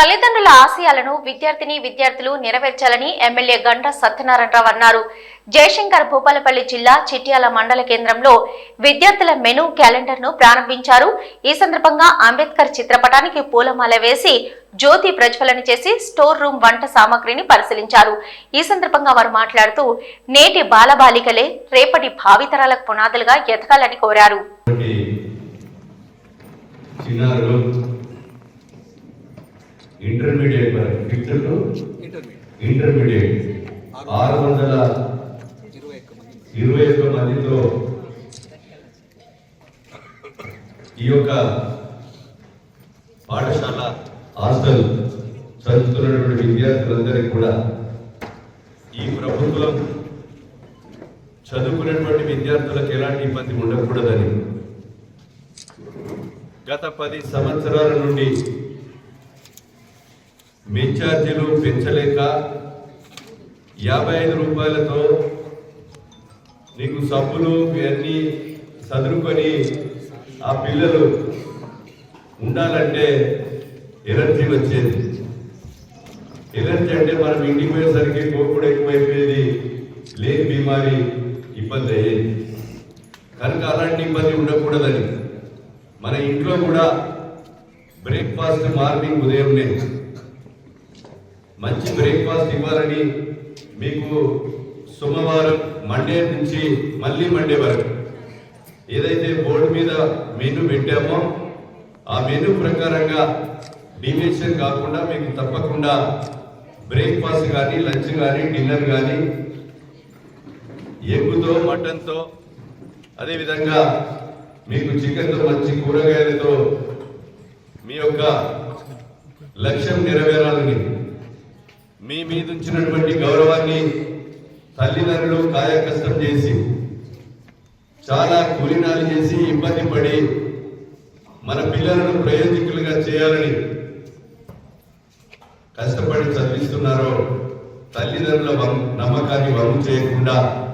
తల్లిదండ్రుల ఆశయాలను విద్యార్థులు నెరవేర్చాలని ఎమ్మెల్యే గంటా సత్యనారాయణరావు అన్నారు. జయశంకర్ భూపాలపల్లి జిల్లా చిట్యాల మండల కేంద్రంలో విద్యార్థుల మెనూ క్యాలెండర్ ను ప్రారంభించారు. ఈ సందర్భంగా అంబేద్కర్ చిత్రపటానికి పూలమాల వేసి జ్యోతి ప్రజ్వలన చేసి స్టోర్ రూమ్ వంట సామాగ్రిని పరిశీలించారు. ఈ సందర్భంగా వారు మాట్లాడుతూ నేటి బాలబాలికలే రేపటి భావితరాలకు పునాదులుగా ఎదగాలని కోరారు. ఇంటర్మీడియట్ 5th టు ఇంటర్మీడియట్ 621 మందితో ఈ యొక్క పాఠశాల హాస్టల్ చదువుతున్నటువంటి విద్యార్థులందరికీ కూడా ఈ ప్రభుత్వం చదువుకునేటువంటి విద్యార్థులకు ఎలాంటి ఇబ్బంది ఉండకూడదని గత 10 సంవత్సరాల నుండి మెయిన్ ఛార్జీలు పెంచలేక 55 రూపాయలతో నీకు సబ్బులు ఇవన్నీ చదువుకొని ఆ పిల్లలు ఉండాలంటే ఎలర్జీ వచ్చేది. ఎలర్జీ అంటే మనం ఇంటికి పోయేసరికి కోకుడు ఎక్కువైపోయేది, లేని బీమారి ఇబ్బంది అయ్యేది. కనుక అలాంటి ఇబ్బంది ఉండకూడదని మన ఇంట్లో కూడా బ్రేక్ఫాస్ట్ మార్నింగ్ ఉదయంనే మంచి బ్రేక్ఫాస్ట్ ఇవ్వాలని మీకు సోమవారం మండే నుంచి మళ్ళీ మండే వరకు ఏదైతే బోర్డు మీద మెనూ పెట్టామో ఆ మెనూ ప్రకారంగా డీవియేషన్ కాకుండా మీకు తప్పకుండా బ్రేక్ఫాస్ట్ కానీ లంచ్ కానీ డిన్నర్ కానీ ఎగ్గుతో మటన్తో అదేవిధంగా మీకు చికెన్తో మంచి కూరగాయలతో మీ యొక్క లక్ష్యం నెరవేరాలని మీ మీద ఉంచినటువంటి గౌరవాన్ని తల్లిదండ్రులు కాయకష్టం చేసి చాలా కూలినాలు చేసి ఇబ్బంది పడి మన పిల్లలను ప్రయోజకులుగా చేయాలని కష్టపడి చదివిస్తున్నారో తల్లిదండ్రుల నమ్మకాన్ని వమ్ము చేయకుండా